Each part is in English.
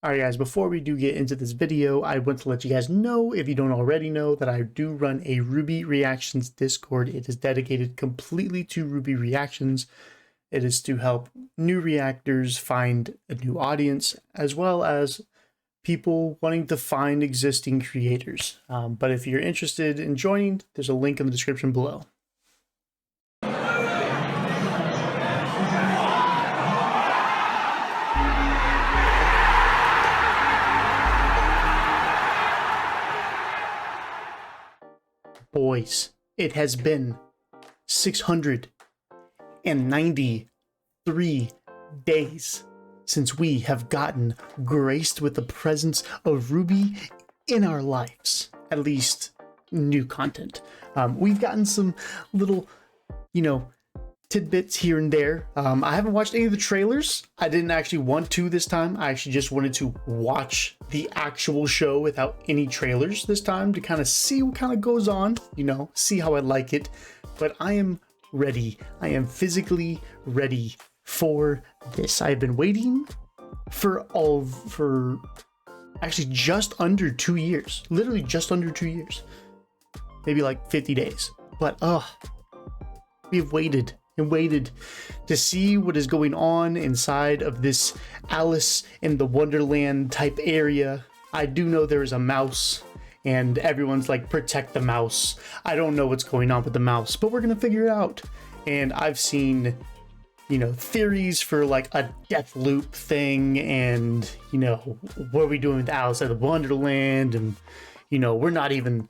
Alright guys, before we do get into this video, I want to let you guys know, if you don't already know, that I do run a RWBY Reactions Discord. It is dedicated completely to RWBY Reactions. It is to help new reactors find a new audience, as well as people wanting to find existing creators. But if you're interested in joining, there's a link in the description below. Boys, it has been 693 days since we have gotten graced with the presence of RWBY in our lives. At least new content. We've gotten some little, tidbits here and there. I haven't watched any of the trailers. I didn't actually want to this time. I actually just wanted to watch the actual show without any trailers this time to kind of see what kind of goes on, see how I like it. But I am ready. I am physically ready for this. I've been waiting for actually just under 2 years. Literally just under 2 years. Maybe like 50 days. But we've waited and waited to see what is going on inside of this Alice in the Wonderland type area. I do know there is a mouse and everyone's like, protect the mouse. I don't know what's going on with the mouse, but we're gonna figure it out. And I've seen, theories for like a death loop thing, and what are we doing with Alice in the Wonderland, and we're not even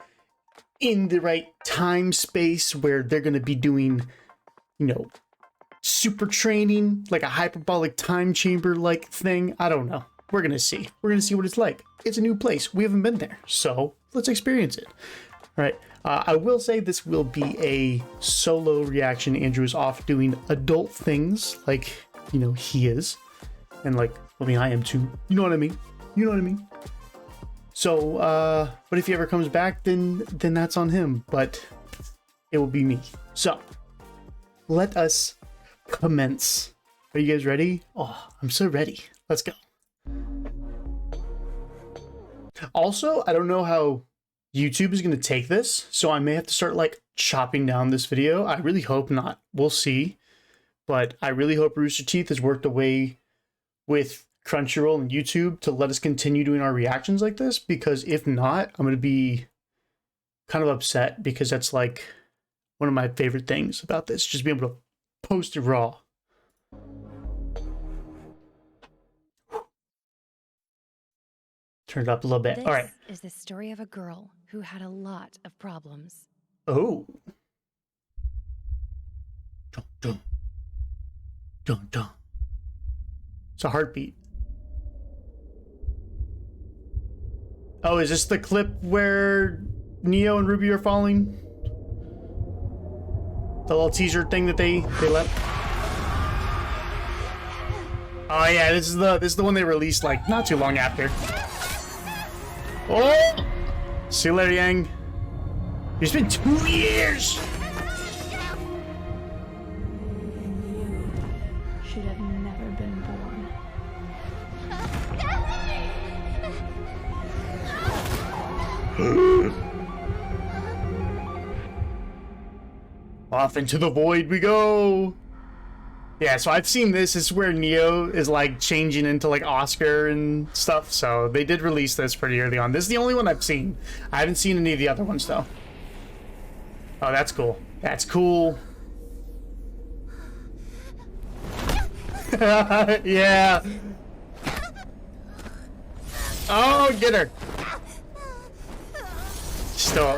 in the right time space where they're gonna be doing super training, like a hyperbolic time chamber like thing. I don't know. We're gonna see. We're gonna see what it's like. It's a new place. We haven't been there, so let's experience it. All right. I will say this will be a solo reaction. Andrew is off doing adult things, like he is, and I am too. You know what I mean? You know what I mean? So, but if he ever comes back, then that's on him. But it will be me. So. Let us commence. Are you guys ready? Oh, I'm so ready. Let's go. Also, I don't know how YouTube is going to take this, so I may have to start chopping down this video. I really hope not. We'll see. But I really hope Rooster Teeth has worked away with Crunchyroll and YouTube to let us continue doing our reactions like this, because if not, I'm going to be kind of upset, because that's one of my favorite things about this, just being able to post it raw. Turn it up a little bit. All right. This is the story of a girl who had a lot of problems. Oh. Dun, dun. Dun, dun. It's a heartbeat. Oh, is this the clip where Neo and RWBY are falling? The little teaser thing that they left. Oh yeah, this is the one they released not too long after. Oh, see you later, Yang. It's been 2 years. You should have never been born. Off into the void we go. Yeah, so I've seen this. This is where Neo is changing into Oscar and stuff. So they did release this pretty early on. This is the only one I've seen. I haven't seen any of the other ones though. Oh, that's cool. That's cool. Yeah. Oh, get her.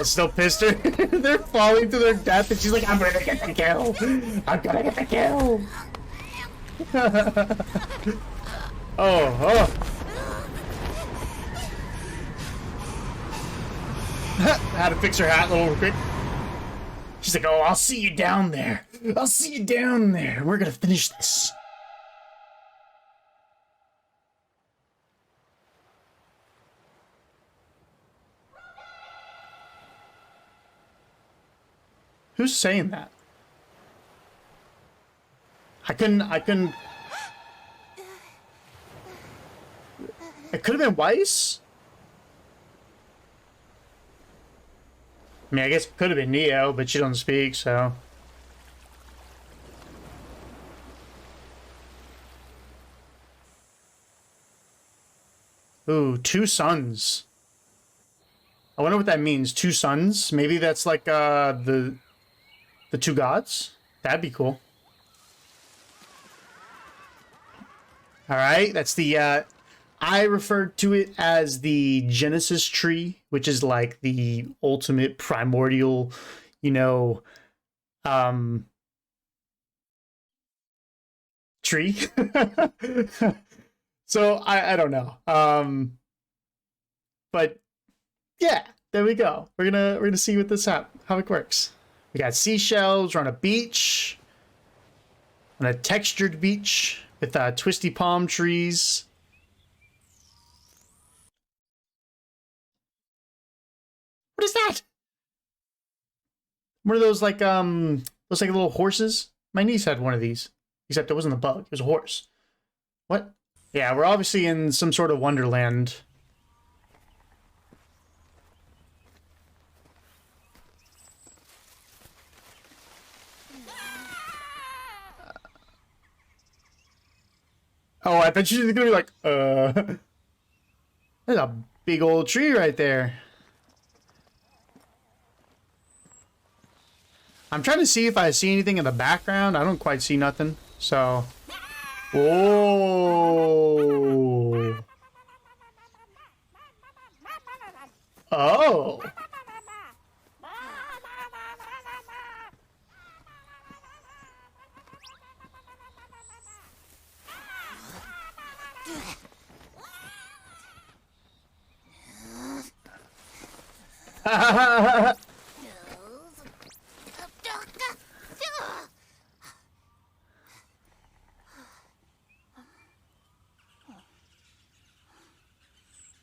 Still pissed her. They're falling to their death, and she's like, I'm gonna get the kill. I'm gonna get the kill. Oh. Had to fix her hat a little quick. She's like, oh, I'll see you down there. I'll see you down there. We're gonna finish this. Who's saying that? I couldn't. It could have been Weiss. I mean, I guess it could have been Neo, but she doesn't speak, so. Ooh, two suns. I wonder what that means. Two suns? Maybe that's like the two gods? That'd be cool. Alright, that's the I referred to it as the Genesis tree, which is like the ultimate primordial, you know, tree. So I don't know. But yeah, there we go. We're gonna see what how it works. We got seashells. We're on a beach, on a textured beach with twisty palm trees. What is that? One of those like little horses. My niece had one of these, except it wasn't a bug. It was a horse. What? Yeah, we're obviously in some sort of wonderland. Oh, I bet she's gonna be like, there's a big old tree right there. I'm trying to see if I see anything in the background. I don't quite see nothing, so. Oh. Oh.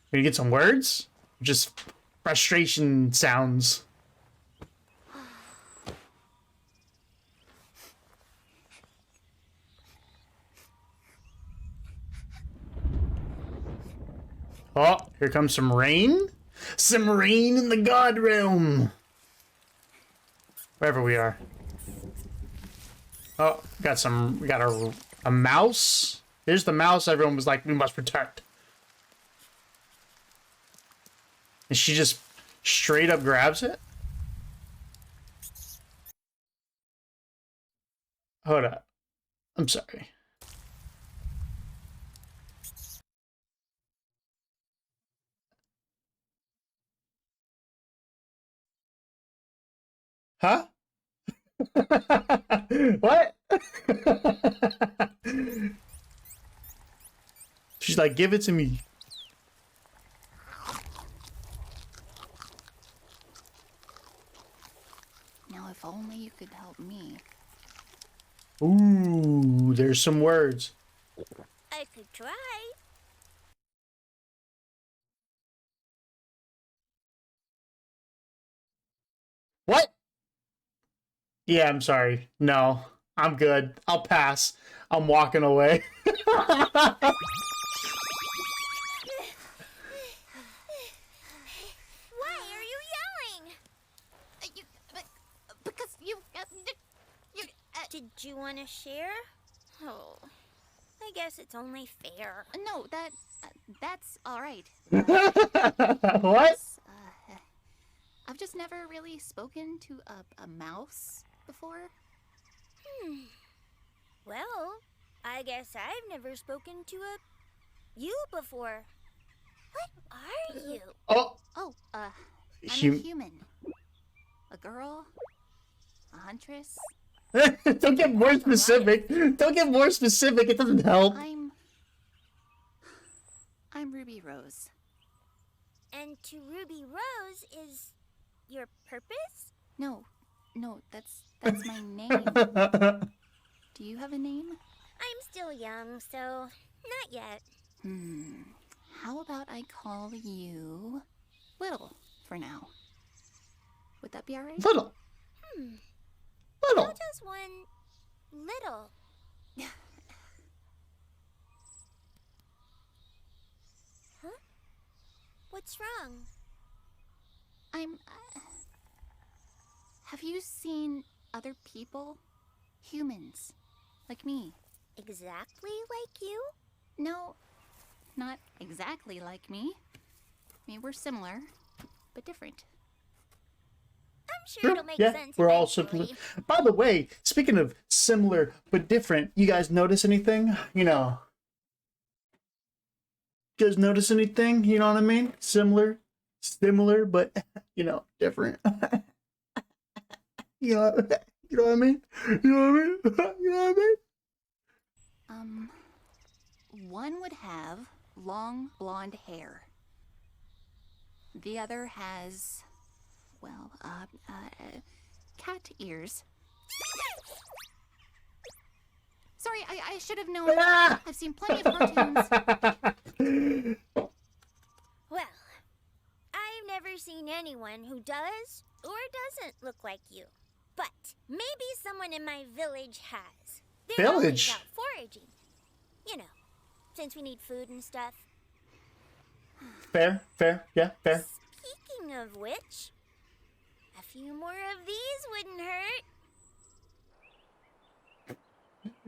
Can you get some words? Just frustration sounds. Oh, here comes some rain. Some rain in the God realm. Wherever we are. Oh, we got a mouse. Here's the mouse everyone was like, we must protect. And she just straight up grabs it? Hold up. I'm sorry. Huh? What? She's like, give it to me. Now, if only you could help me. Ooh, there's some words. I could try. What? Yeah, I'm sorry. No, I'm good. I'll pass. I'm walking away. Why are you yelling? Because you Did you want to share? Oh, I guess it's only fair. no, that's all right. What? I've just never really spoken to a mouse before. Well, I guess I've never spoken to you before. What are you? Oh, I'm a Hum- human. A girl. A huntress. don't get more specific. Don't get more specific. It doesn't help. I'm Ruby Rose. And to Ruby Rose is your purpose? No, that's my name. Do you have a name? I'm still young, so not yet. How about I call you Little for now? Would that be all right? Little. Little. How does one little? What's wrong? I'm. Have you seen other people? Humans. Like me. Exactly like you? No, not exactly like me. I mean, we're similar, but different. I'm sure Sure, it'll make yeah, sense we're all eventually. similar. By the way, speaking of similar but different, you guys notice anything? You know, you guys notice anything? You know what I mean? Similar, but different. you know, you know what I mean? You know what I mean? You know what I mean? One would have long blonde hair. The other has, well, cat ears. Sorry, I should have known. I've seen plenty of cartoons. Well, I've never seen anyone who does or doesn't look like you. But maybe someone in my village has. They're Village? always out foraging. You know, since we need food and stuff. Fair, yeah, fair. Speaking of which, a few more of these wouldn't hurt.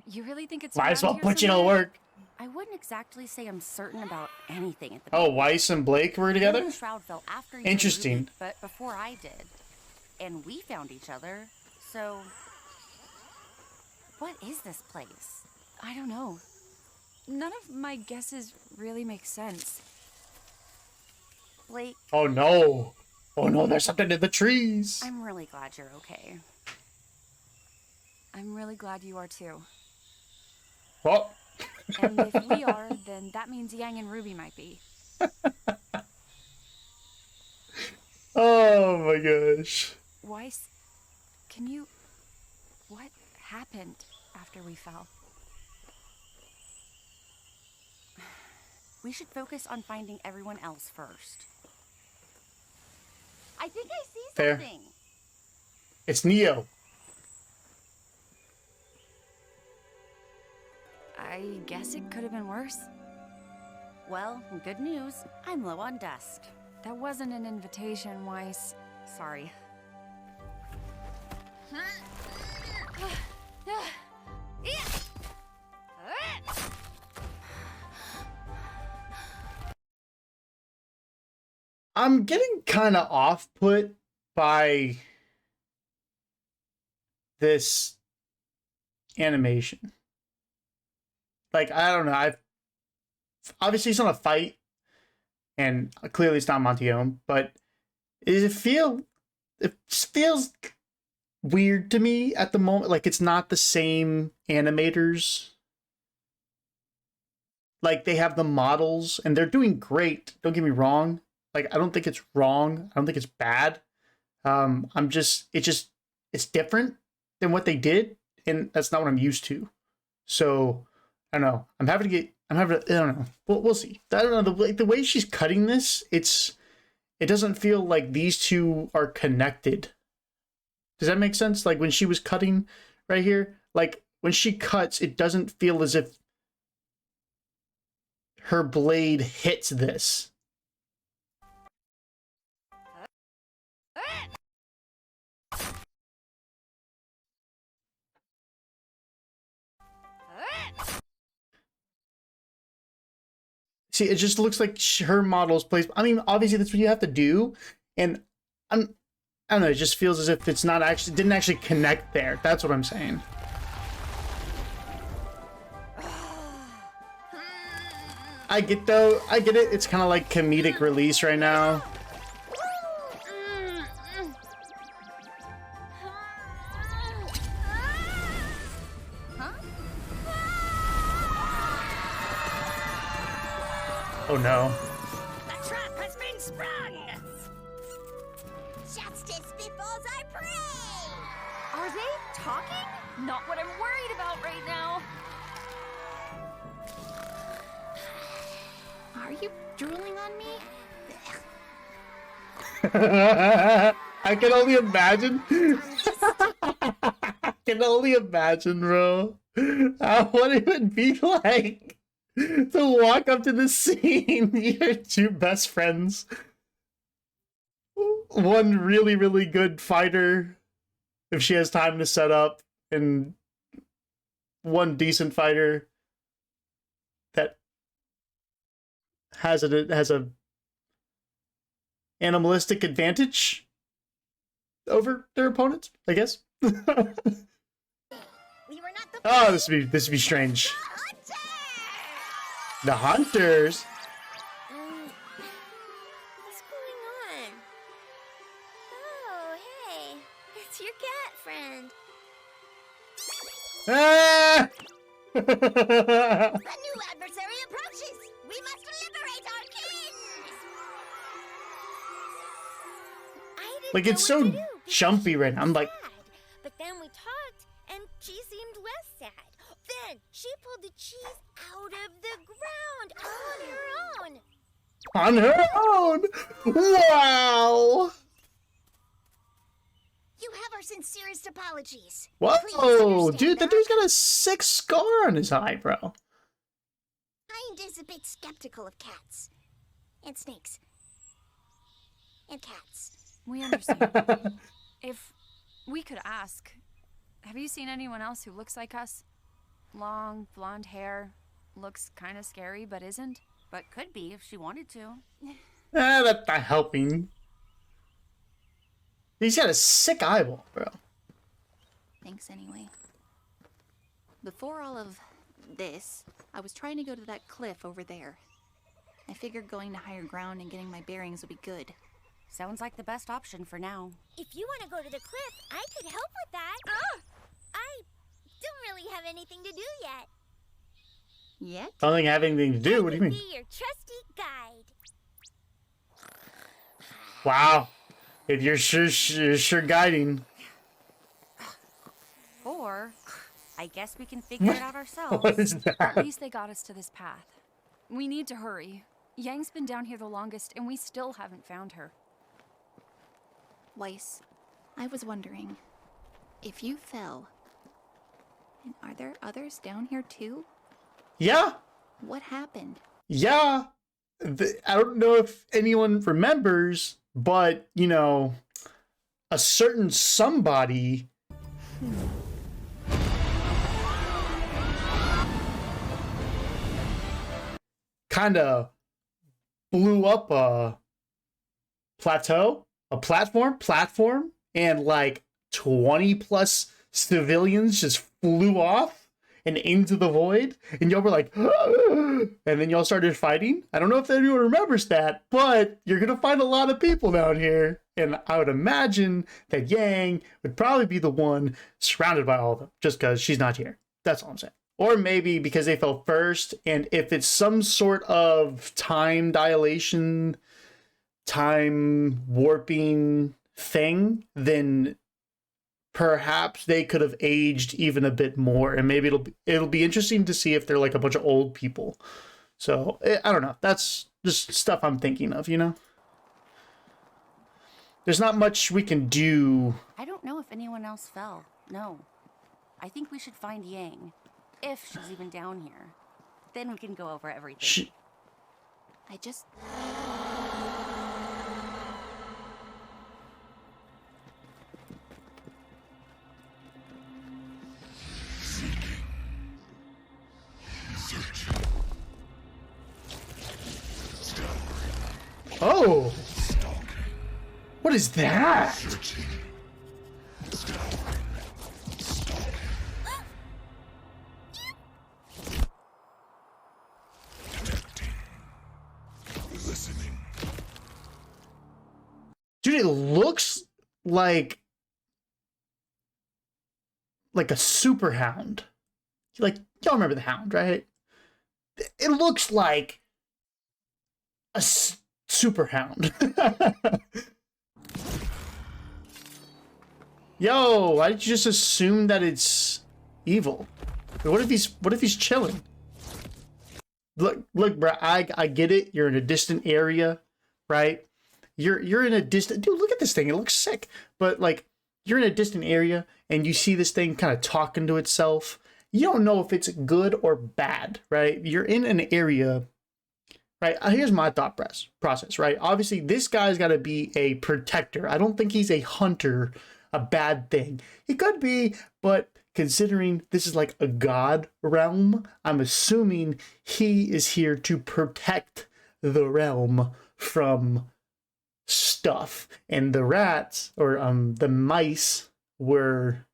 You really think it's Might as well around here put you to somewhere? work. I wouldn't exactly say I'm certain about anything at the Oh, Weiss and Blake were together? The shroud fell after you Interesting. and Ruby, but before I did. And we found each other, so... What is this place? I don't know. None of my guesses really make sense. Blake, Oh no. Oh no, there's something in the trees. I'm really glad you're okay. I'm really glad you are too. Oh. And if we are, then that means Yang and Ruby might be. Oh my gosh. Weiss, can you... What happened after we fell? We should focus on finding everyone else first. I think I see Fair. something. It's Neo. I guess it could have been worse. Well, good news. I'm low on dust. That wasn't an invitation, Weiss. Sorry. I'm getting kind of off put by this animation. Like, I don't know. I've obviously it's not a fight, and clearly it's not Montione, but it feels weird to me at the moment. Like, it's not the same animators. Like, they have the models and they're doing great. Don't get me wrong. Like, I don't think it's wrong. I don't think it's bad. It's different than what they did, and that's not what I'm used to. So, I don't know. I don't know. We'll see. I don't know. The way she's cutting this, it doesn't feel like these two are connected. Does that make sense? Like, when she was cutting right here, like, when she cuts, it doesn't feel as if her blade hits this. See, it just looks like her model's placed. I mean, obviously that's what you have to do, and I don't know. It just feels as if it's not actually didn't actually connect there. That's what I'm saying. I get it. It's kind of like comedic release right now. Oh no. The trap has been sprung! Justice befalls our prey! Are they talking? Not what I'm worried about right now. Are you drooling on me? I can only imagine. I can only imagine, bro. What it would be like. to walk up to the scene. Your two best friends. One really, really good fighter, if she has time to set up, and one decent fighter that has a animalistic advantage over their opponents, I guess. Oh, this would be strange. The hunters. What's going on? Oh, hey, it's your cat friend. Ah! A new adversary approaches. We must liberate our king. I didn't Like, know it's what to so do because jumpy she right now. was I'm like, sad. But then we talked, and she seemed less sad. Then she pulled the cheese out of the ground on her own. on her own. Wow. You have our sincerest apologies. Whoa, Please dude, that understand dude's got a sick scar on his eyebrow. Kind is a bit skeptical of cats. And snakes. And cats. We understand. If we could ask, have you seen anyone else who looks like us? Long, blonde hair, looks kind of scary, but isn't? But could be if she wanted to. That's not helping. He's got a sick eyeball, bro. Thanks anyway. Before all of this, I was trying to go to that cliff over there. I figured going to higher ground and getting my bearings would be good. Sounds like the best option for now. If you want to go to the cliff, I could help with that. I don't really have anything to do yet. Yet? Nothing having anything to do? What do you mean? Be your trusty guide. Wow. If you're sure guiding. Or, I guess we can figure it out ourselves. What is At that? least they got us to this path. We need to hurry. Yang's been down here the longest, and we still haven't found her. Weiss, I was wondering, if you fell, and are there others down here too? Yeah. What happened? Yeah. I don't know if anyone remembers, but, you know, a certain somebody kind of blew up a platform, and like 20 plus civilians just flew off and into the void, and y'all were like, and then y'all started fighting. I don't know if anyone remembers that, but you're gonna find a lot of people down here, and I would imagine that Yang would probably be the one surrounded by all of them, just because she's not here. That's all I'm saying. Or maybe because they fell first, and if it's some sort of time dilation, time warping thing, then perhaps they could have aged even a bit more, and maybe it'll be interesting to see if they're like a bunch of old people. So I don't know. That's just stuff I'm thinking of, you know. There's not much we can do. I don't know if anyone else fell. No. I think we should find Yang. If she's even down here. Then we can go over everything. I just... Oh! What is that? Dude, it looks like a super hound. Like, y'all remember the hound, right? It looks like a super hound. Yo, why did you just assume that it's evil? What if he's chilling? Look, bro, I get it. You're in a distant area, right? You're in a distant... Dude, look at this thing. It looks sick. But, like, you're in a distant area, and you see this thing kind of talking to itself, you don't know if it's good or bad, right? You're in an area, right? Here's my thought process, right? Obviously, this guy's got to be a protector. I don't think he's a hunter, a bad thing. He could be, but considering this is like a god realm, I'm assuming he is here to protect the realm from stuff. And the rats, or the mice, were,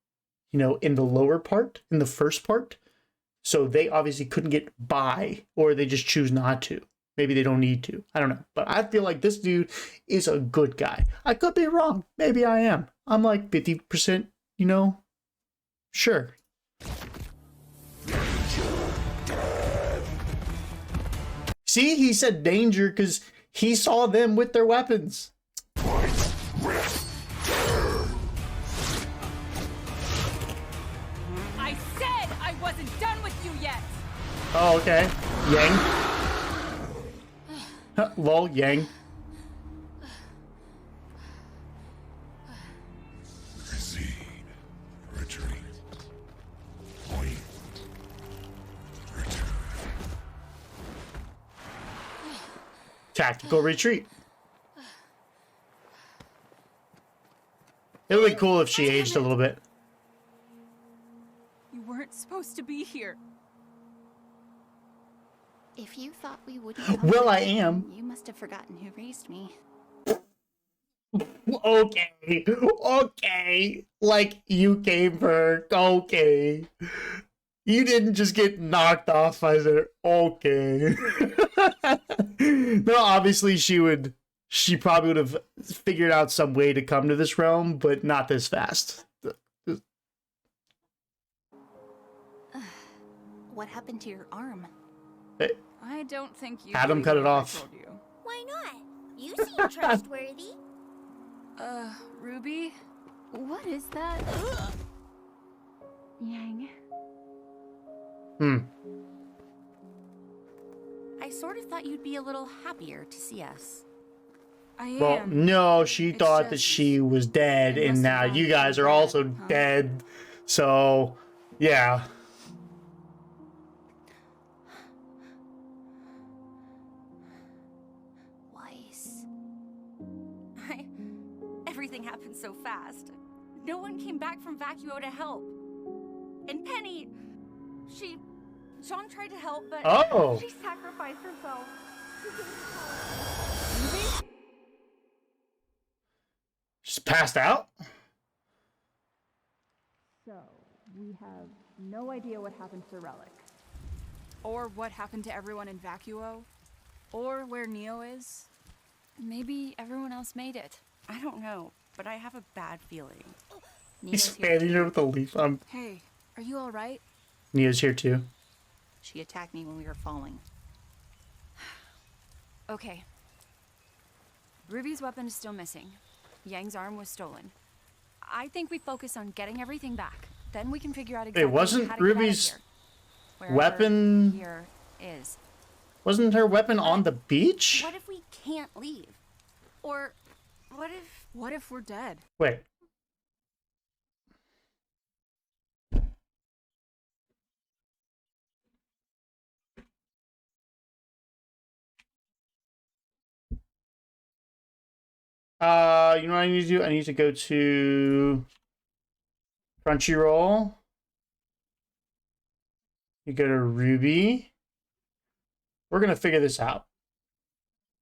in the lower part, in the first part. So they obviously couldn't get by, or they just choose not to. Maybe they don't need to. I don't know. But I feel like this dude is a good guy. I could be wrong. Maybe I am. I'm like 50%, sure. See, he said danger because he saw them with their weapons. I said I wasn't done with you yet. Oh, okay. Yang. Lol, Yang. Proceed. Retreat. Point. Return. Tactical retreat. It would be cool if she aged a little bit. You weren't supposed to be here. If you thought we wouldn't come Well, to I this, am. You must have forgotten who raised me. Okay. Okay. Like, you came for her. Okay. You didn't just get knocked off by her. Okay. No, obviously she probably would have figured out some way to come to this realm, but not this fast. What happened to your arm? I don't think you Adam believe cut me it if I off. told you. Why not? You seem trustworthy. Ruby? What is that? Yang. I sort of thought you'd be a little happier to see us. I Well, am. no, she It's thought that just- she was dead, it and must now have you gone guys pretty are also bad, huh? dead. So, yeah. Weiss. Everything happened so fast. No one came back from Vacuo to help. And Penny, John tried to help, but Oh. she sacrificed herself. Just passed out? So, we have no idea what happened to Relic. Or what happened to everyone in Vacuo. Or where Neo is. Maybe everyone else made it. I don't know, but I have a bad feeling. He's Neo's here. fanning her with a leaf. Hey, are you alright? Nia's here too. She attacked me when we were falling. Okay. Ruby's weapon is still missing. Yang's arm was stolen. I think we focus on getting everything back. Then we can figure out exactly wasn't how to get out of Ruby's here. Wherever weapon- here is. Wasn't her weapon on the beach? What if we can't leave? Or what if we're dead? Wait. You know what I need to do? I need to go to Crunchyroll. You go to RWBY. We're gonna figure this out.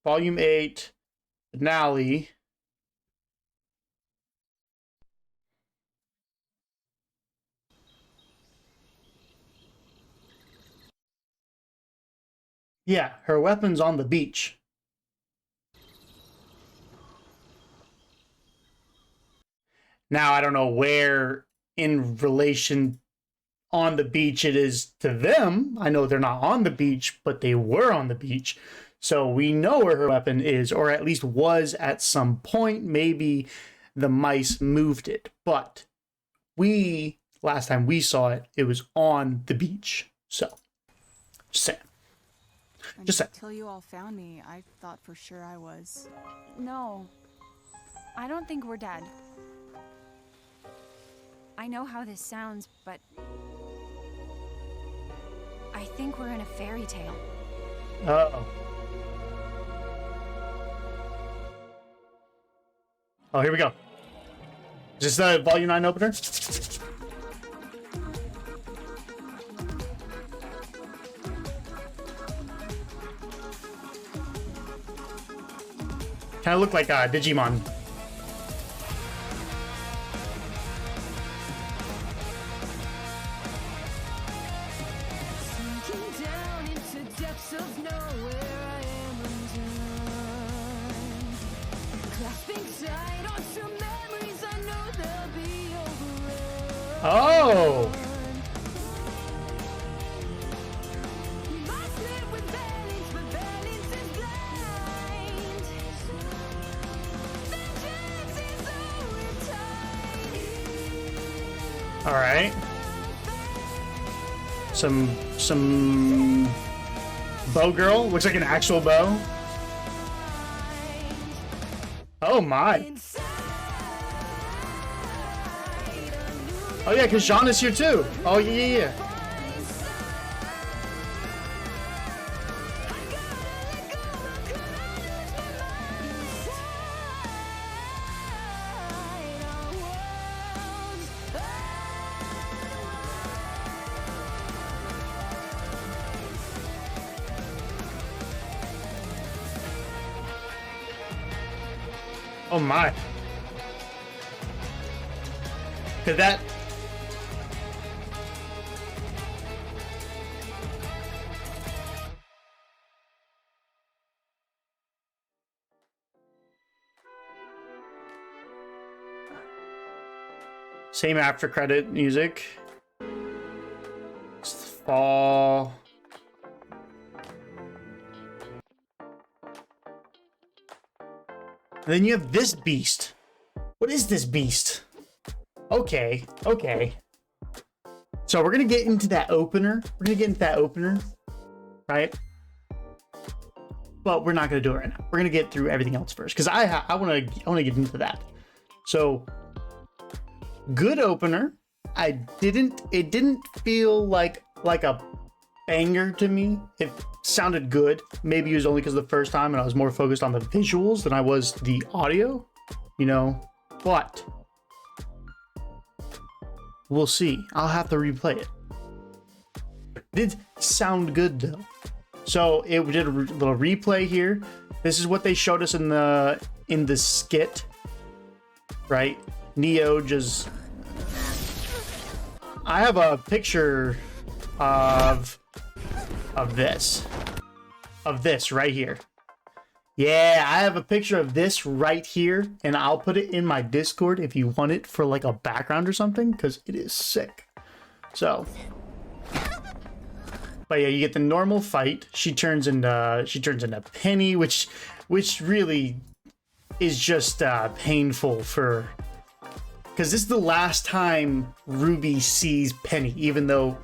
Volume 8, finale. Yeah, her weapon's on the beach. Now, I don't know where in relation on the beach it is to them. I know they're not on the beach, but they were on the beach. So we know where her weapon is, or at least was at some point. Maybe the mice moved it. But last time we saw it, it was on the beach. So, just saying. Just saying. Until you all found me, I thought for sure I was. No. I don't think we're dead. I know how this sounds, but I think we're in a fairy tale. Uh-oh. Oh, here we go. Is this the Volume 9 opener? Kind of look like Digimon. Oh! All right. Some bow girl. Looks like an actual bow. Oh my. Oh yeah, because Jean is here too. Oh yeah. Oh my. Could that... Same after credit music. It's the fall. And then you have this beast. What is this beast? Okay, okay. So we're gonna get into that opener. Right? But we're not gonna do it right now. We're gonna get through everything else first, because I wanna get into that. So good opener. It didn't feel like a banger to me. It sounded good. Maybe it was only because the first time and I was more focused on the visuals than I was the audio, but we'll see. I'll have to replay it. It did sound good though. So it did a little replay here. This is what they showed us in the skit, right? Neo just... I have a picture of this right here. Yeah, I have a picture of this right here, and I'll put it in my Discord if you want it for like a background or something, because it is sick. So, but yeah, you get the normal fight. She turns into Penny, which really is just painful for, because this is the last time RWBY sees Penny, even though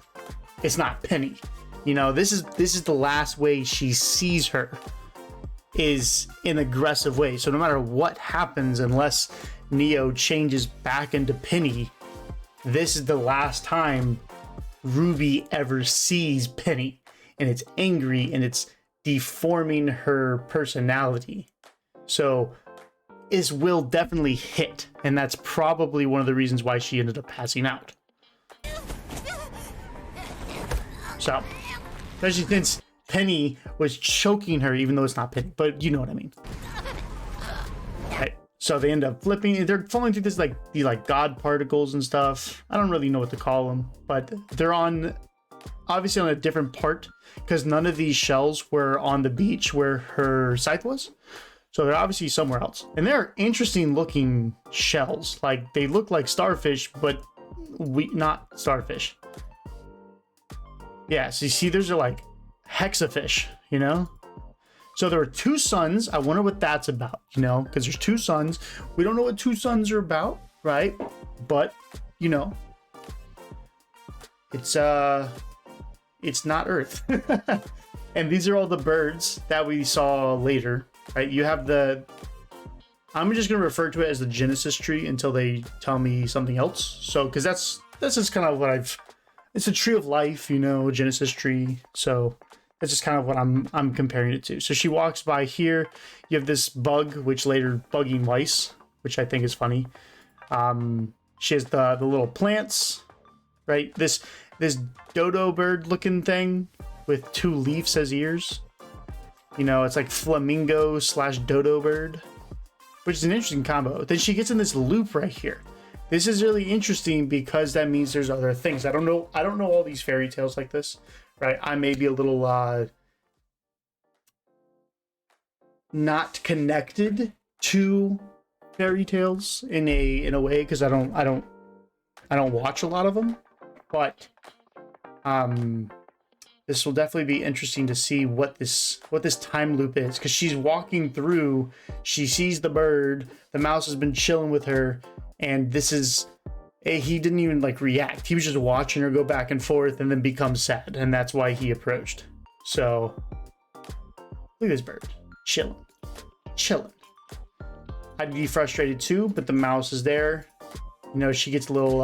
it's not Penny. This is the last way she sees her, is in aggressive way. So no matter what happens, unless Neo changes back into Penny, this is the last time RWBY ever sees Penny, and it's angry and it's deforming her personality. So this will definitely hit, and that's probably one of the reasons why she ended up passing out. So, especially since Penny was choking her, even though it's not Penny, but you know what I mean. Right. So they end up flipping. They're falling through this these god particles and stuff. I don't really know what to call them, but they're obviously on a different part, because none of these shells were on the beach where her scythe was. So they're obviously somewhere else. And they're interesting looking shells. Like, they look like starfish, but not starfish. Yeah, so you see, those are like hexafish, So there were two suns. I wonder what that's about, because there's two suns. We don't know what two suns are about, right? But, it's not Earth. And these are all the birds that we saw later, right? You have I'm just going to refer to it as the Genesis tree until they tell me something else. So, because that's just kind of what it's a tree of life, you know, Genesis tree. So that's just kind of what I'm comparing it to. So she walks by here. You have this bug, which later bugging Weiss, which I think is funny. She has the little plants, right? This dodo bird looking thing with 2 leaves as ears. You know, it's like flamingo / dodo bird, which is an interesting combo. Then she gets in this loop right here. This is really interesting because that means there's other things. I don't know all these fairy tales like this, right? I may be a little not connected to fairy tales in a way because I don't watch a lot of them, but this will definitely be interesting to see what this time loop is, because she's walking through, she sees the bird, the mouse has been chilling with her, and he didn't even like react. He was just watching her go back and forth and then become sad, and that's why he approached. So look at this bird chilling. I'd be frustrated too, but the mouse is there. You know, she gets a little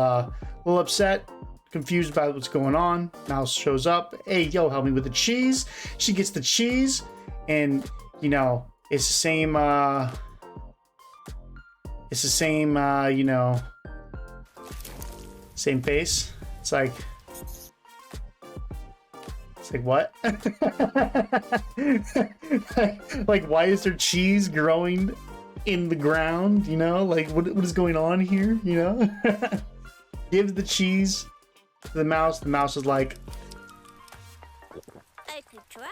upset, confused about what's going on. Mouse shows up. Hey, yo, help me with the cheese. She gets the cheese, and you know, it's the same. You know, same face. It's like what? Like, why is there cheese growing in the ground? You know, like what is going on here? You know, gives the cheese to the mouse. The mouse is like, I could try.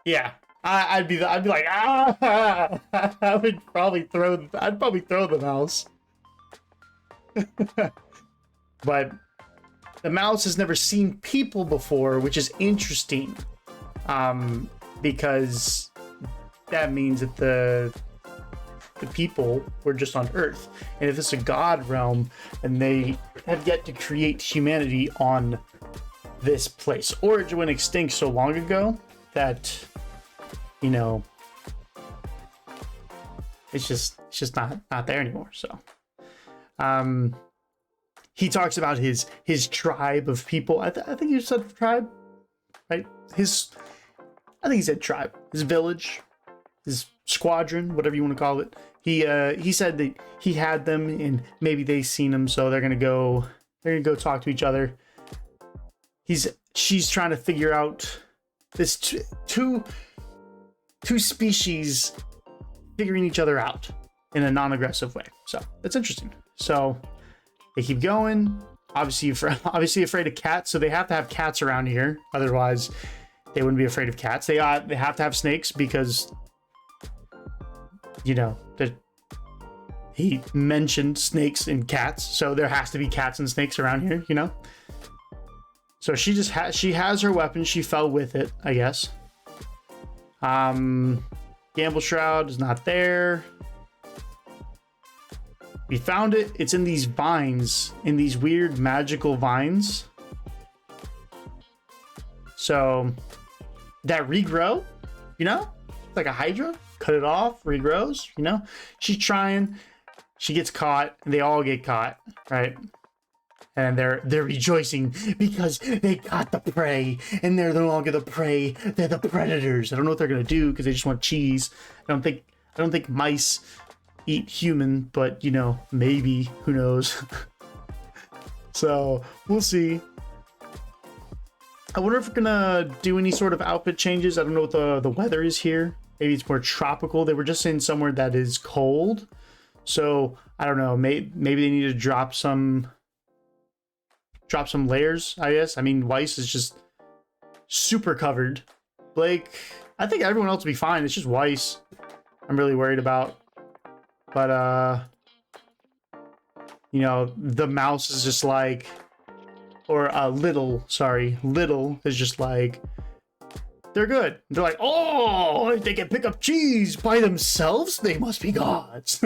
yeah. I'd be like, ah! I'd probably throw the mouse. But the mouse has never seen people before, which is interesting, because that means that the people were just on Earth, and if it's a god realm, and they have yet to create humanity on this place, or it went extinct so long ago that, you know, it's just not there anymore. So he talks about his tribe of people. I think you said tribe, right? I think he said tribe. His village, his squadron, whatever you want to call it. He said that he had them, and maybe they seen him, so they're gonna go talk to each other. She's trying to figure out this two species figuring each other out in a non-aggressive way. So that's interesting. So they keep going. Obviously afraid of cats, so they have to have cats around here. Otherwise, they wouldn't be afraid of cats. They have to have snakes because, you know, he mentioned snakes and cats, so there has to be cats and snakes around here, you know. So she has her weapon. She fell with it, I guess. Gamble Shroud is not there. We found it. It's in these vines, in these weird magical vines. So that regrow, you know, like a hydra. Cut it off, regrows, you know. She's trying. She gets caught. And they all get caught, right? And they're rejoicing because they got the prey, and they're no longer the prey. They're the predators. I don't know what they're gonna do because they just want cheese. I don't think mice eat human, but you know, maybe, who knows. So we'll see. I wonder if we're gonna do any sort of outfit changes. I don't know what the weather is here. Maybe it's more tropical. They were just in somewhere that is cold, so I don't know. Maybe they need to drop some layers, I guess. I mean, Weiss is just super covered. Blake, I think everyone else will be fine. It's just Weiss I'm really worried about. But you know, the mouse is just like, or Little is just like, they're good. They're like, oh, if they can pick up cheese by themselves, they must be gods.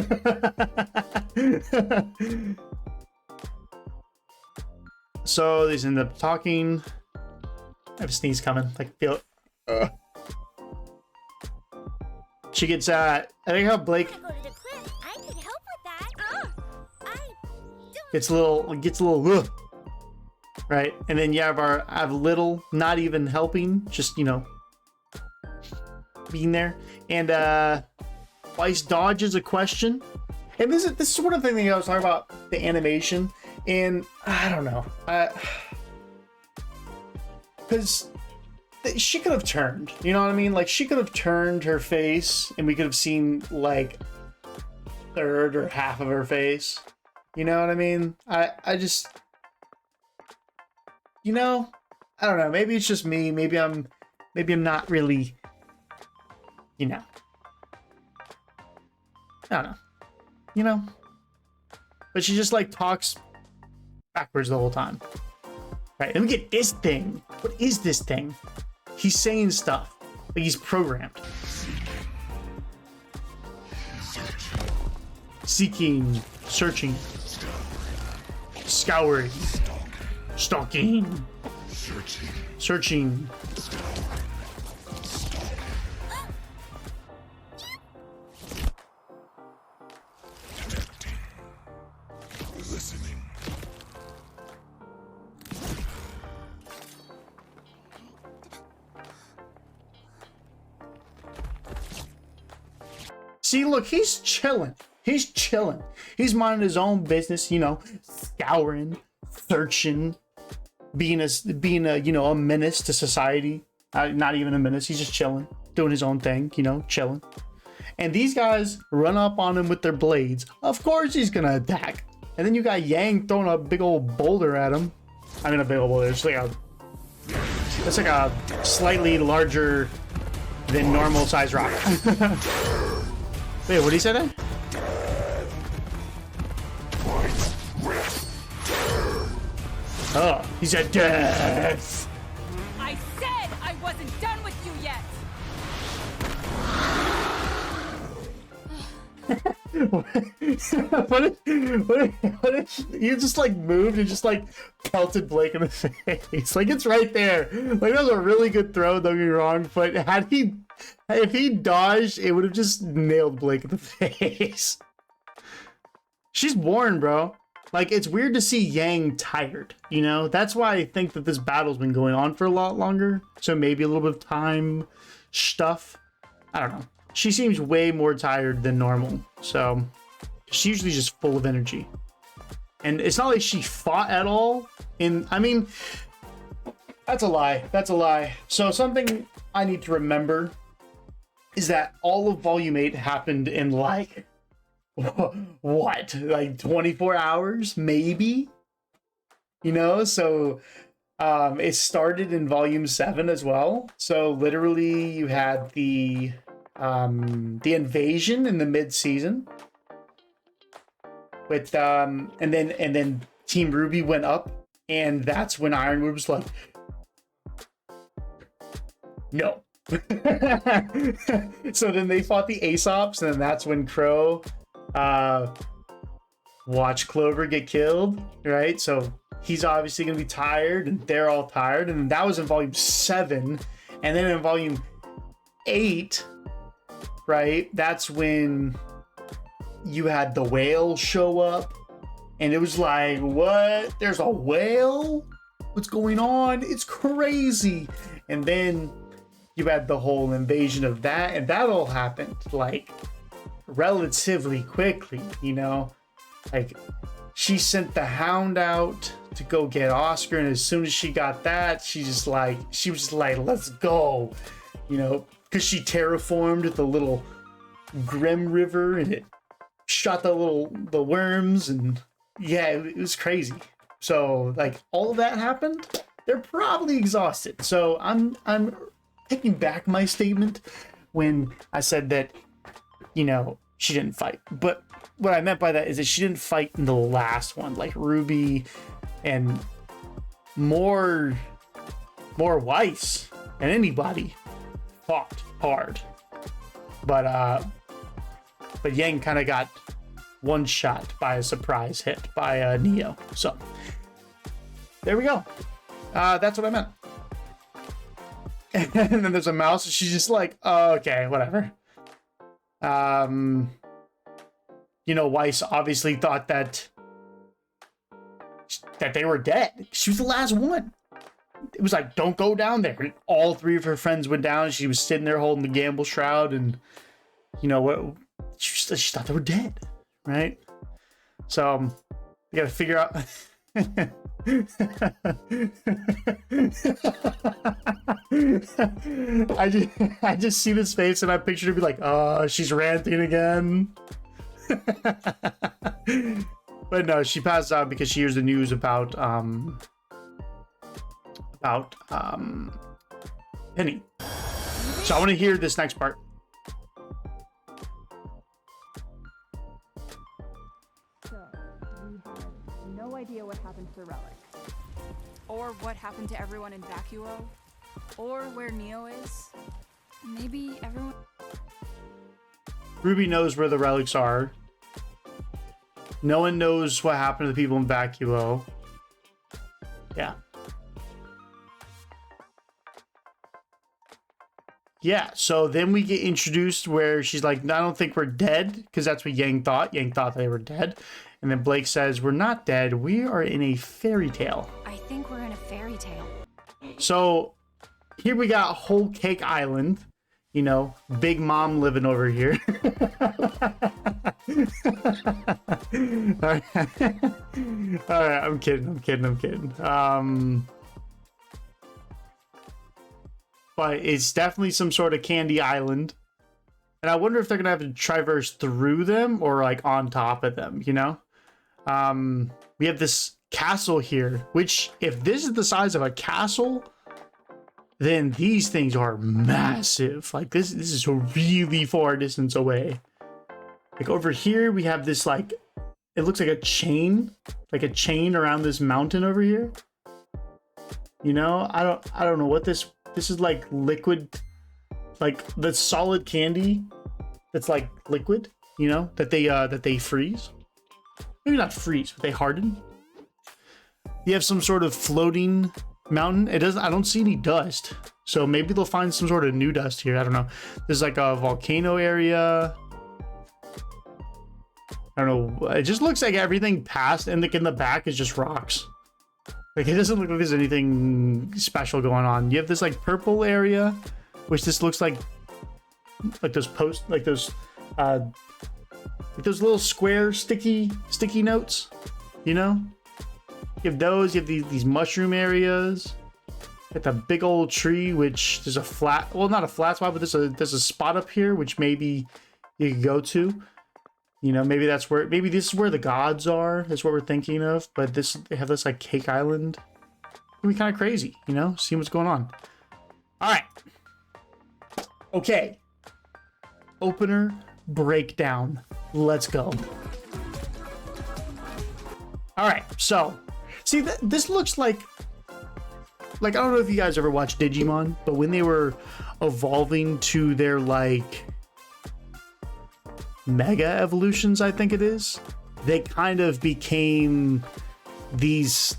So they end up talking. I have a sneeze coming. I can feel it. She gets I think how Blake. Go to the cliff. I could help with that. gets a little ugh, right? And then you have Little not even helping, just, you know, being there. And Weiss dodges a question. And this is one of the things I was talking about, the animation. And I don't know. Because she could have turned, you know what I mean? Like, she could have turned her face and we could have seen like third or half of her face. You know what I mean? I just, you know, I don't know. Maybe it's just me. Maybe I'm not really, you know, I don't know, you know, but she just like talks backwards the whole time. Right, let me get this thing. What is this thing? He's saying stuff. Like he's programmed. Seeking, searching, scouring, stalking, searching. Listening. See, look, he's chilling. He's chilling. He's minding his own business, you know, scouring, searching, being a you know, a menace to society. Not even a menace. He's just chilling, doing his own thing, you know, chilling. And these guys run up on him with their blades. Of course he's gonna attack. And then you got Yang throwing a big old boulder at him. I mean, a big old boulder. It's like a slightly larger than normal size rock. Wait, what did he say there? Oh, he said death. I said I wasn't done with you yet. what if you just like moved and just like pelted Blake in the face? Like, it's right there. Like, that was a really good throw, don't get me wrong, but if he dodged, it would have just nailed Blake in the face. She's worn, bro. Like, it's weird to see Yang tired, you know? That's why I think that this battle's been going on for a lot longer. So maybe a little bit of time stuff. I don't know. She seems way more tired than normal. So she's usually just full of energy. And it's not like she fought at all. I mean, that's a lie. That's a lie. So something I need to remember is that all of Volume 8 happened in like, what? Like 24 hours, maybe? You know, so it started in Volume 7 as well. So literally you had the invasion in the mid-season with and then Team RWBY went up, and that's when Ironwood was like, no. So then they fought the Aesops, and then that's when Crow watched Clover get killed, right? So he's obviously gonna be tired, and they're all tired, and that was in Volume 7. And then in Volume 8, right, that's when you had the whale show up, and it was like, what? There's a whale? What's going on? It's crazy. And then you had the whole invasion of that, and that all happened like relatively quickly, you know? Like, she sent the Hound out to go get Oscar, and as soon as she got that, she was just like, let's go, you know, because she terraformed the little Grim River, and it shot the worms, and yeah, it was crazy. So like, all of that happened. They're probably exhausted. So I'm taking back my statement when I said that, you know, she didn't fight. But what I meant by that is that she didn't fight in the last one. Like, RWBY and more Weiss than anybody fought hard. But Yang kind of got one shot by a surprise hit by Neo. So there we go. That's what I meant. And then there's a mouse, and she's just like, oh, okay, whatever. You know, Weiss obviously thought that that they were dead. She was the last one. It was like, don't go down there. And all three of her friends went down. She was sitting there holding the gamble shroud, and you know what? She thought they were dead, right? So you got to figure out. I just see this face and I pictured her be like, she's ranting again. But no, she passed out because she hears the news about Penny. So I want to hear this next part. So, we have no idea what happened to the relic. Or what happened to everyone in Vacuo. Or where Neo is. Maybe everyone. Ruby knows where the relics are. No one knows what happened to the people in Vacuo. Yeah. Yeah, so then we get introduced where she's like, I don't think we're dead, because that's what Yang thought. Yang thought they were dead. And then Blake says, we're not dead. We are in a fairy tale. I think we're in a fairy tale. So here we got Whole Cake Island. You know, Big Mom living over here. All right, I'm kidding. But it's definitely some sort of candy island. And I wonder if they're going to have to traverse through them or like on top of them, you know? We have this castle here, which if this is the size of a castle, then these things are massive. Like this is a really far distance away. Like over here, we have this like, it looks like a chain around this mountain over here. You know, I don't know what this is, like liquid, like the solid candy that's like liquid, you know, that they freeze. Maybe not freeze, but they harden. You have some sort of floating mountain. I don't see any dust, so maybe they'll find some sort of new dust here. I don't know. There's like a volcano area. I don't know. It just looks like everything past and like in the back is just rocks. Like it doesn't look like there's anything special going on. You have this like purple area, which this looks like those little square sticky notes, you know? You have those, you have these mushroom areas. Got the big old tree, which there's a flat, well, not a flat spot, but there's a spot up here, which maybe you could go to. You know, maybe this is where the gods are. That's what we're thinking of. But they have this like cake island. It'd be kind of crazy, you know, see what's going on. All right. Okay. Opener breakdown. Let's go. All right. So, see, this looks like I don't know if you guys ever watched Digimon, but when they were evolving to their like mega evolutions, I think it is, they kind of became these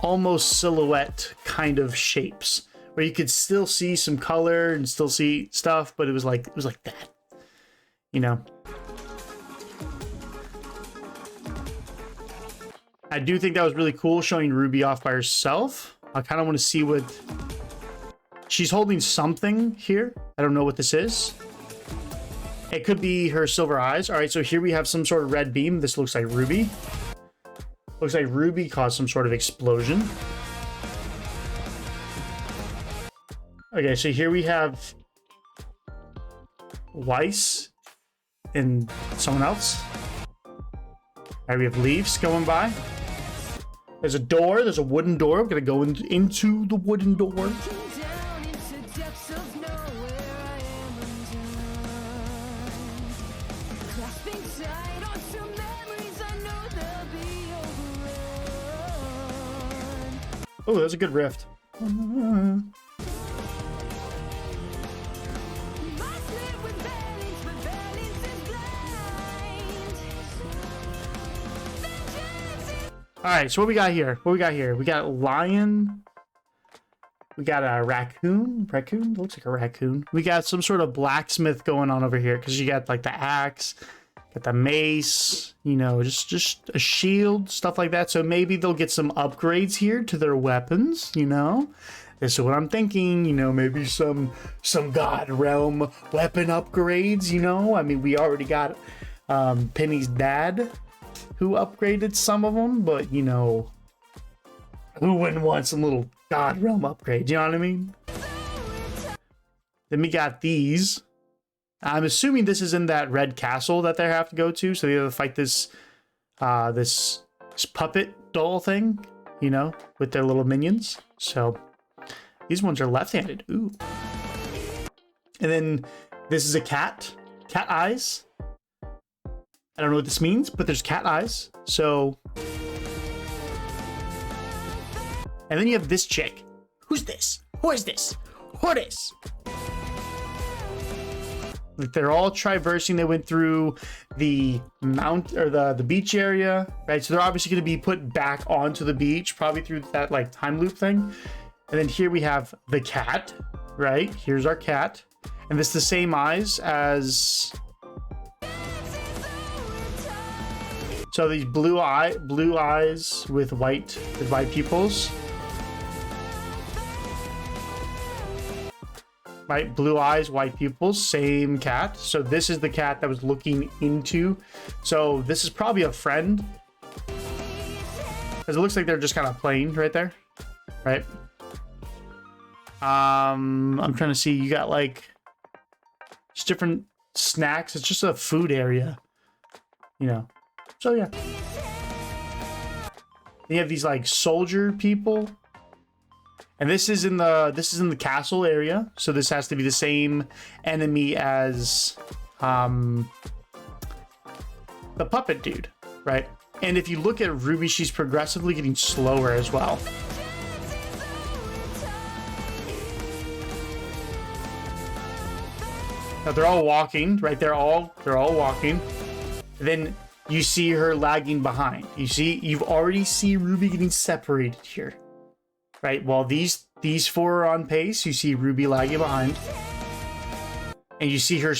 almost silhouette kind of shapes where you could still see some color and still see stuff, but it was like that, you know. I do think that was really cool, showing Ruby off by herself. I kind of want to see what she's holding. Something here, I don't know what this is. It could be her silver eyes. All right, so here we have some sort of red beam. This looks like Ruby. Looks like Ruby caused some sort of explosion. Okay, so here we have Weiss and someone else. All right, we have Leaves going by. There's a door. There's a wooden door. I'm gonna go into the wooden door. Oh, that's a good rift. All right, so what we got here? We got a lion. We got a raccoon. Looks like a raccoon. We got some sort of blacksmith going on over here because you got like the axe. Got the mace, you know, just a shield, stuff like that. So maybe they'll get some upgrades here to their weapons, you know. This is what I'm thinking, you know, maybe some God Realm weapon upgrades, you know. I mean, we already got Penny's dad who upgraded some of them, but you know, who wouldn't want some little God Realm upgrades, you know what I mean? Then we got these. I'm assuming this is in that red castle that they have to go to, so they have to fight this this puppet doll thing, you know, with their little minions. So these ones are left-handed. Ooh. And then this is a cat eyes. I don't know what this means, but there's cat eyes. So, and then you have this chick. Who's this? Who is this? Who is? Like they're all traversing. They went through the mount or the beach area, right? So they're obviously going to be put back onto the beach, probably through that like time loop thing. And then here we have the cat, right? Here's our cat, and this is the same eyes as. So these blue eyes with white pupils. Right, blue eyes, white pupils, same cat. So this is the cat that was looking into. So this is probably a friend, because it looks like they're just kind of playing right there, right? I'm trying to see. You got like just different snacks. It's just a food area, you know. So yeah, you have these like soldier people. And this is in the castle area, so this has to be the same enemy as the puppet dude, right? And if you look at RWBY, she's progressively getting slower as well. Now they're all walking, right? They're all walking. Then you see her lagging behind. You've already seen RWBY getting separated here. Right, while these four are on pace, you see RWBY lagging behind, and you see her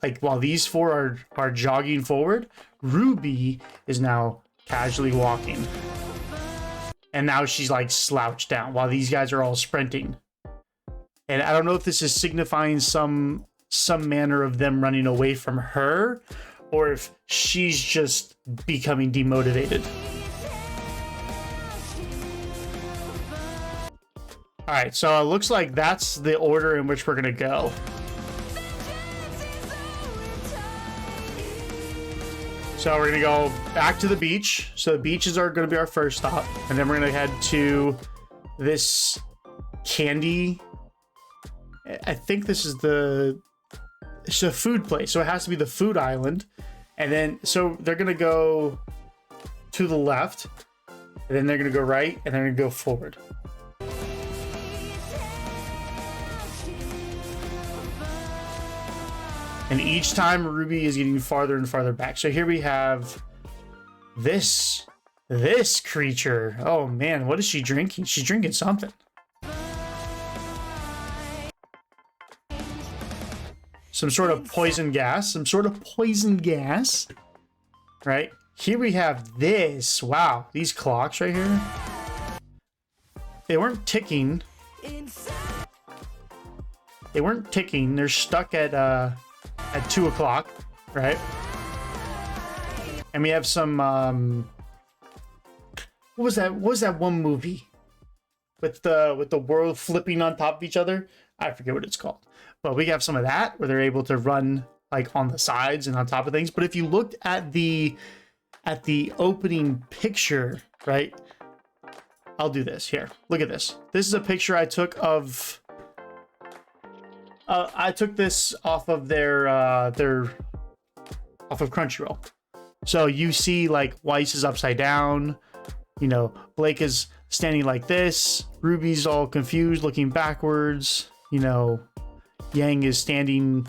like while these four are jogging forward, RWBY is now casually walking, and now she's like slouched down while these guys are all sprinting. And I don't know if this is signifying some manner of them running away from her, or if she's just becoming demotivated. All right, so it looks like that's the order in which we're gonna go. So we're gonna go back to the beach. So the beaches are gonna be our first stop, and then we're gonna head to this candy. I think this is it's a food place, so it has to be the food island. And then so they're gonna go to the left, and then they're gonna go right, and they're gonna go forward. And each time RWBY is getting farther and farther back. So here we have this creature. Oh man, what is she drinking? She's drinking something. Some sort of poison gas. Right? Here we have this. Wow, these clocks right here. They weren't ticking. They're stuck at 2 o'clock, right? And we have some what was that one movie with the world flipping on top of each other? I forget what it's called, but we have some of that where they're able to run like on the sides and on top of things. But if you looked at the opening picture, right? I'll do this here. Look at this. This is a picture I took of I took this off of their off of Crunchyroll. So you see like Weiss is upside down, you know, Blake is standing like this, RWBY's all confused looking backwards, you know, Yang is standing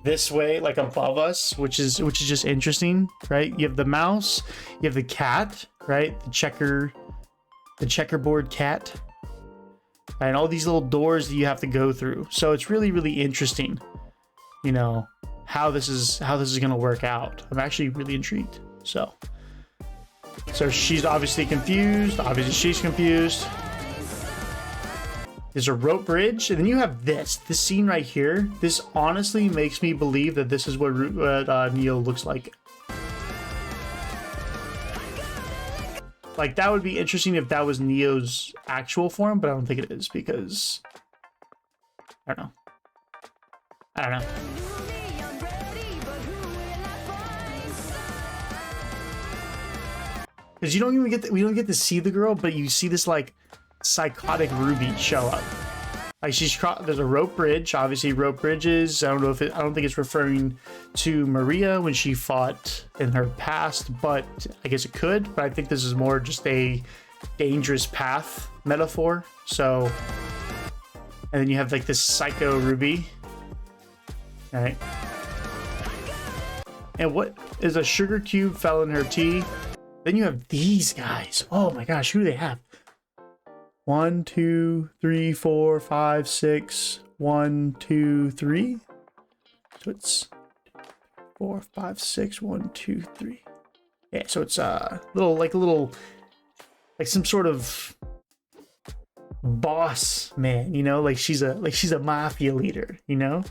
this way like above us, which is just interesting, right? You have the mouse, you have the cat, right? The checkerboard cat. And all these little doors that you have to go through. So it's really, really interesting, you know. how this is gonna work out. I'm actually really intrigued. So she's obviously confused. Obviously she's confused. There's a rope bridge, and then you have this scene right here. This honestly makes me believe that this is what Neo looks like. Like, that would be interesting if that was Neo's actual form, but I don't think it is, because I don't know. Because we don't get to see the girl, but you see this like psychotic RWBY show up. Like, there's a rope bridge, obviously rope bridges. I don't think it's referring to Maria when she fought in her past, but I guess it could. But I think this is more just a dangerous path metaphor. So, and then you have like this psycho RWBY. All right. And what is a sugar cube fell in her tea? Then you have these guys. Oh my gosh, who do they have? 1, 2, 3, 4, 5, 6. 1, 2, 3. So it's 4, 5, 6. 1, 2, 3. Yeah, so it's like some sort of boss man, you know, like she's a mafia leader, you know.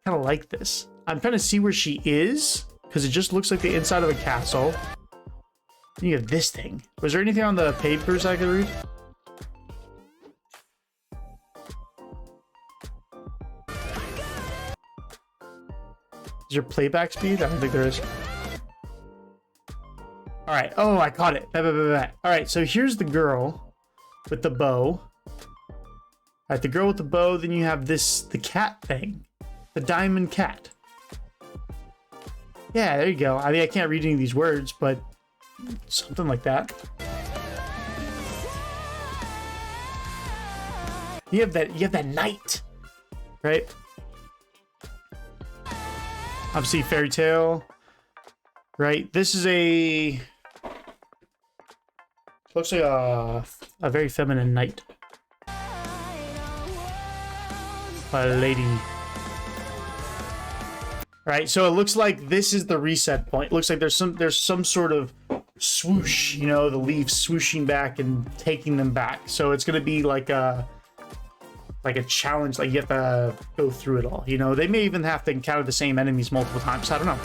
Kind of like this. I'm trying to see where she is because it just looks like the inside of a castle. Then you have this thing. Was there anything on the papers I could read? Is there playback speed? I don't think there is. All right. Oh, I caught it. All right. So here's the girl with the bow. All right. The girl with the bow. Then you have the cat thing. The diamond cat. Yeah, there you go. I mean, I can't read any of these words, but something like that. You have that knight, right? Obviously, fairy tale, right? This is looks like a very feminine knight. A lady. Right, so it looks like this is the reset point. It looks like there's some sort of swoosh, you know, the leaves swooshing back and taking them back. So it's gonna be like a challenge, like you have to go through it all. You know, they may even have to encounter the same enemies multiple times. I don't know.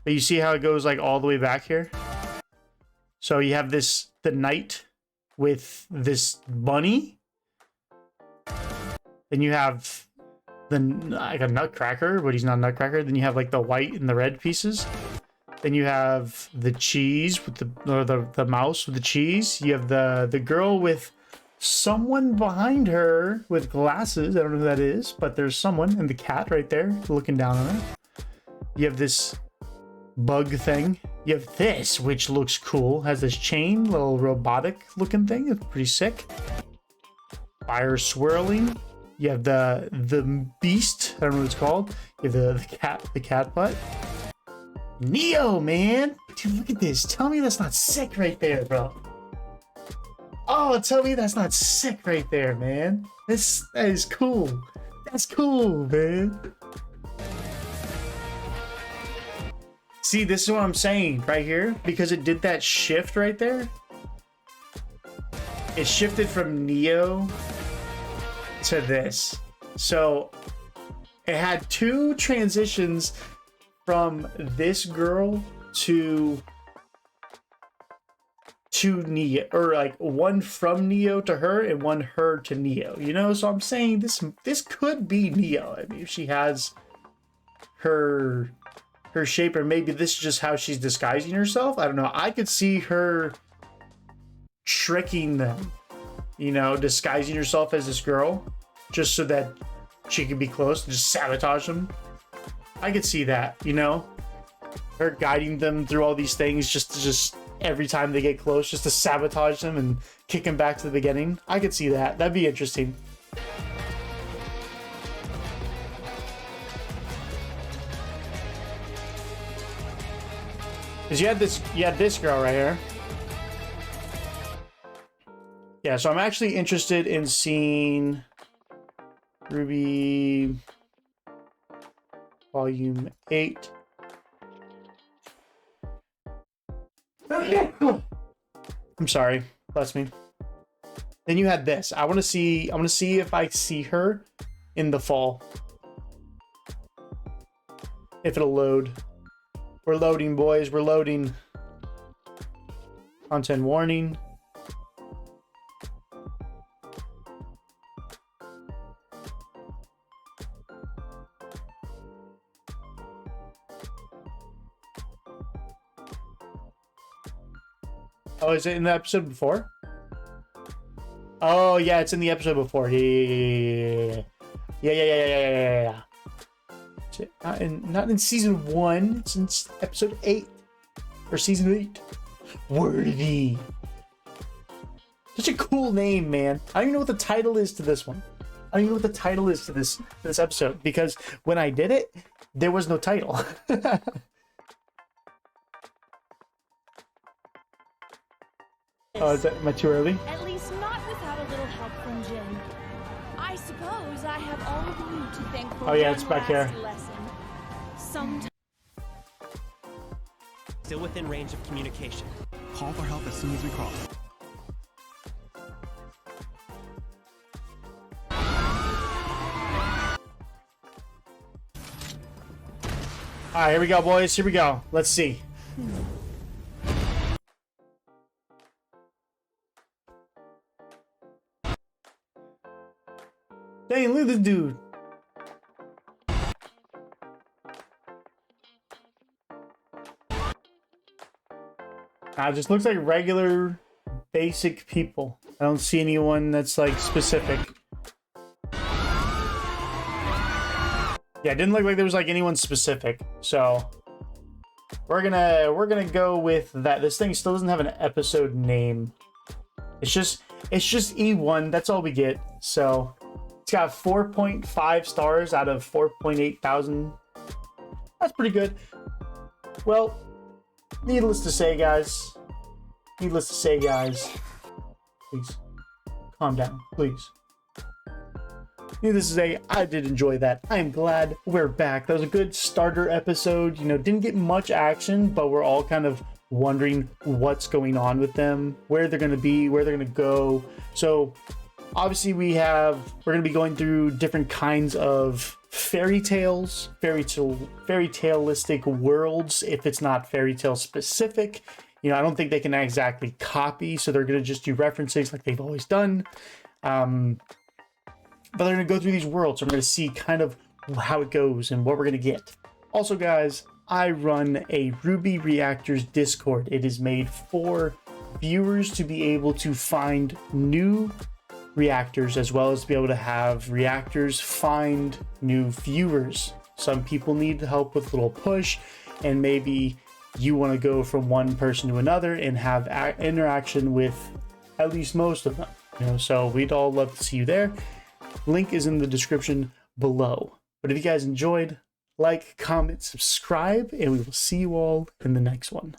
But you see how it goes like all the way back here? So you have the knight with this bunny. Then you have like a nutcracker, but he's not a nutcracker. Then you have like the white and the red pieces. Then you have the cheese with the mouse with the cheese. You have the girl with someone behind her with glasses. I don't know who that is, but there's someone, and the cat right there looking down on her. You have this bug thing. You have this, which looks cool. Has this chain, little robotic looking thing. It's pretty sick. Fire swirling. You have the beast. I don't know what it's called. You have the cat butt. Neo, man. Dude, look at this. Tell me that's not sick right there, bro. Oh, tell me that's not sick right there, man. That is cool. That's cool, man. See, this is what I'm saying right here. Because it did that shift right there. It shifted from Neo to this. So it had two transitions from this girl to Neo, or like one from Neo to her and one her to Neo, you know. So I'm saying this could be Neo. I mean, if she has her shape, or maybe this is just how she's disguising herself. I don't know. I could see her tricking them, you know, disguising herself as this girl just so that she could be close and just sabotage them. I could see that, you know, her guiding them through all these things just every time they get close, just to sabotage them and kick them back to the beginning. I could see that. That'd be interesting. Because you had this girl right here. Yeah, so I'm actually interested in seeing RWBY. Volume 8. I'm sorry. Bless me. Then you had this. I want to see if I see her in the fall. If it'll load. We're loading, boys. We're loading. Content warning. Oh, is it in the episode before? Oh, yeah, it's in the episode before. Yeah. Not in season 1. It's in episode 8 or season 8. RWBY. Such a cool name, man. I don't even know what the title is to this one. I don't even know what the title is to this episode, because when I did it, there was no title. Oh, is that, am I too early? At least not without a little help from Jin. I suppose I have all of you to thank for Oh yeah, it's back here. Sometimes Still within range of communication. Call for help as soon as we cross. Alright, here we go, boys. Here we go. Let's see. Dang, look at this dude. It just looks like regular, basic people. I don't see anyone that's like specific. Yeah, it didn't look like there was like anyone specific. So we're gonna go with that. This thing still doesn't have an episode name. It's just E1. That's all we get. So it's got 4.5 stars out of 4.8 thousand. That's pretty good. Well, needless to say, guys. Please calm down, please. Needless to say, I did enjoy that. I am glad we're back. That was a good starter episode. You know, didn't get much action, but we're all kind of wondering what's going on with them, where they're going to be, where they're going to go. So obviously we're going to be going through different kinds of fairy tales, fairy tale-istic worlds, if it's not fairy tale specific. You know, I don't think they can exactly copy, so they're going to just do references like they've always done. But they're going to go through these worlds, so we're going to see kind of how it goes and what we're going to get. Also, guys, I run a RWBY Reactors Discord. It is made for viewers to be able to find new reactors, as well as to be able to have reactors find new viewers. Some people need help with a little push, and maybe you want to go from one person to another and have interaction with at least most of them. You know, so we'd all love to see you there. Link is in the description below. But if you guys enjoyed, like, comment, subscribe, and we will see you all in the next one.